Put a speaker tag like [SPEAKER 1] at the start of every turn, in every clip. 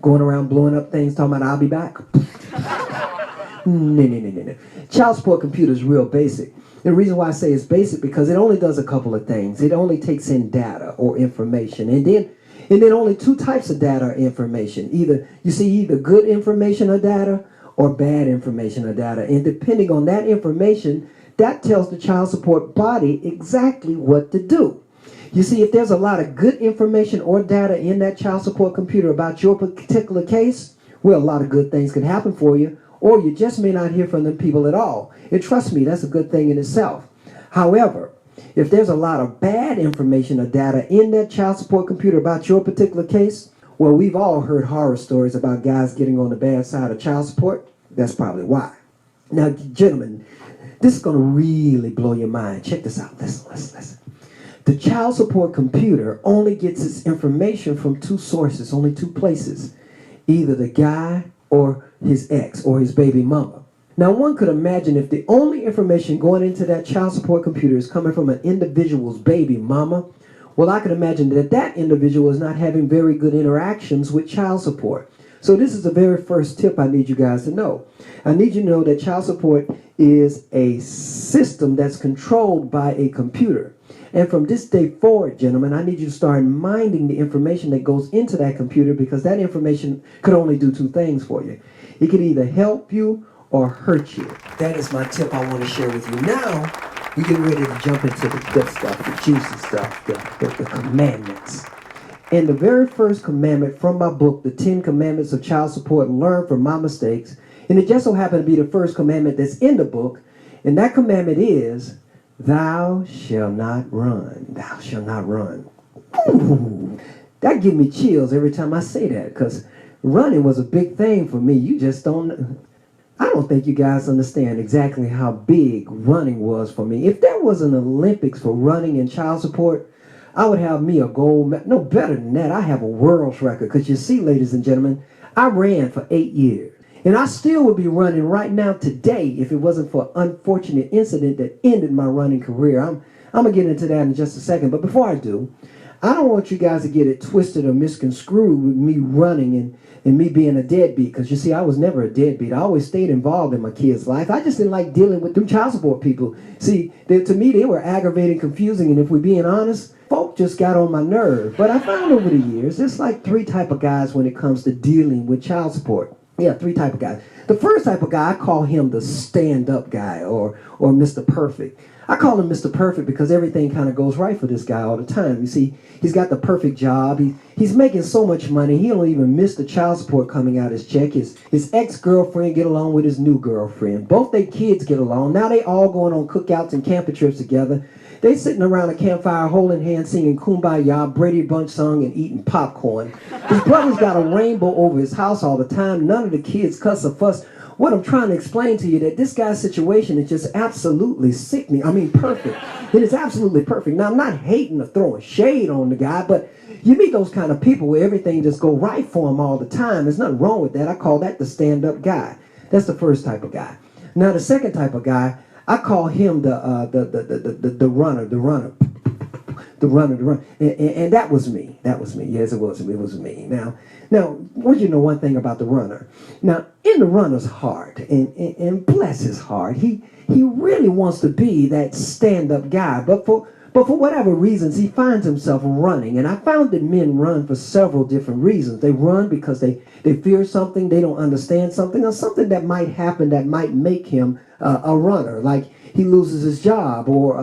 [SPEAKER 1] going around blowing up things, talking about I'll be back. No. Child support computer is real basic. The reason why I say it's basic because it only does a couple of things. It only takes in data or information, and then only two types of data or information. Either good information or data, or bad information or data. And depending on that information, that tells the child support body exactly what to do. You see, if there's a lot of good information or data in that child support computer about your particular case, well, a lot of good things can happen for you, or you just may not hear from them people at all. And trust me, that's a good thing in itself. However, if there's a lot of bad information or data in that child support computer about your particular case, well, we've all heard horror stories about guys getting on the bad side of child support. That's probably why. Now, gentlemen, this is going to really blow your mind. Check this out. Listen. The child support computer only gets its information from two sources, only two places. Either the guy or his ex or his baby mama. Now, one could imagine if the only information going into that child support computer is coming from an individual's baby mama, well, I can imagine that that individual is not having very good interactions with child support. So this is the very first tip I need you guys to know. I need you to know that child support is a system that's controlled by a computer. And from this day forward, gentlemen, I need you to start minding the information that goes into that computer, because that information could only do two things for you. It could either help you or hurt you. That is my tip I want to share with you. Now, we're getting ready to jump into the good stuff, the juicy stuff, the commandments. And the very first commandment from my book, The 10 Commandments of Child Support, Learn from My Mistakes, and it just so happened to be the first commandment that's in the book, and that commandment is, thou shalt not run. Thou shalt not run. Ooh, that gives me chills every time I say that, because running was a big thing for me. I don't think you guys understand exactly how big running was for me. If there was an Olympics for running and child support, I would have me a gold medal. No, better than that, I have a world's record. Because you see, ladies and gentlemen, I ran for 8 years. And I still would be running right now today if it wasn't for an unfortunate incident that ended my running career. I'm going to get into that in just a second. But before I do, I don't want you guys to get it twisted or misconstrued with me running and me being a deadbeat. Because you see, I was never a deadbeat. I always stayed involved in my kids' life. I just didn't like dealing with them child support people. See, to me, they were aggravating, confusing, and if we're being honest, folk just got on my nerve. But I found over the years, there's like three type of guys when it comes to dealing with child support. Yeah, three type of guys. The first type of guy, I call him the stand-up guy or Mr. Perfect. I call him Mr. Perfect because everything kind of goes right for this guy all the time. You see, he's got the perfect job. He's making so much money, he don't even miss the child support coming out his check. His ex-girlfriend get along with his new girlfriend. Both their kids get along. Now they all going on cookouts and camping trips together. They sitting around a campfire holding hands, singing Kumbaya, Brady Bunch song, and eating popcorn. His brother's got a rainbow over his house all the time. None of the kids cuss or fuss. What I'm trying to explain to you that this guy's situation is just absolutely sickening. I mean, perfect. It is absolutely perfect. Now, I'm not hating or throwing shade on the guy, but you meet those kind of people where everything just go right for them all the time. There's nothing wrong with that. I call that the stand-up guy. That's the first type of guy. Now, the second type of guy, I call him the runner. And that was me. Yes, it was me. Now, want you to know one thing about the runner. Now, in the runner's heart, and bless his heart, he really wants to be that stand-up guy. But for whatever reasons, he finds himself running. And I found that men run for several different reasons. They run because they fear something, they don't understand something, or something that might happen that might make him a runner. Like he loses his job or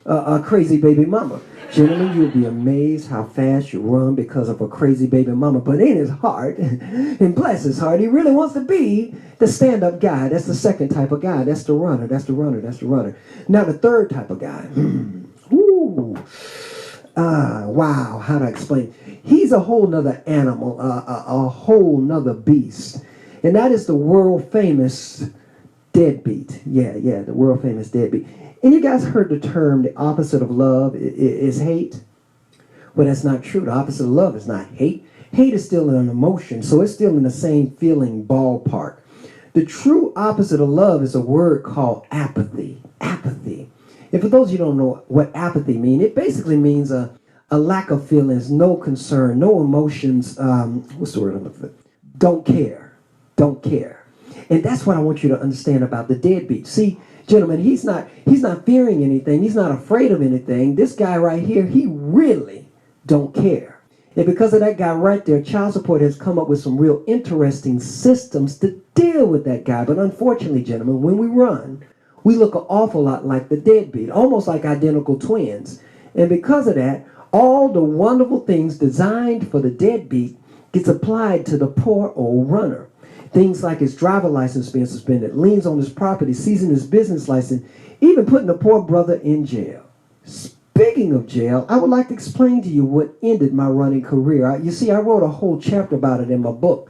[SPEAKER 1] a crazy baby mama. Gentlemen, you'll be amazed how fast you run because of a crazy baby mama. But in his heart, and bless his heart, he really wants to be the stand-up guy. That's the second type of guy. That's the runner. Now, the third type of guy. Wow, how do I explain? He's a whole nother animal, a whole nother beast. And that is the world-famous deadbeat. Yeah, the world-famous deadbeat. And you guys heard the term, the opposite of love is hate? Well, that's not true. The opposite of love is not hate. Hate is still an emotion, so it's still in the same feeling ballpark. The true opposite of love is a word called apathy. Apathy. And for those of you who don't know what apathy means, it basically means a lack of feelings, no concern, no emotions. What's the word I'm looking for? don't care. Don't care. And that's what I want you to understand about the deadbeat. See, gentlemen, he's not fearing anything. He's not afraid of anything. This guy right here, he really don't care. And because of that guy right there, child support has come up with some real interesting systems to deal with that guy. But unfortunately, gentlemen, when we run, we look an awful lot like the deadbeat, almost like identical twins. And because of that, all the wonderful things designed for the deadbeat gets applied to the poor old runner. Things like his driver license being suspended, liens on his property, seizing his business license, even putting the poor brother in jail. Speaking of jail, I would like to explain to you what ended my running career. You see, I wrote a whole chapter about it in my book.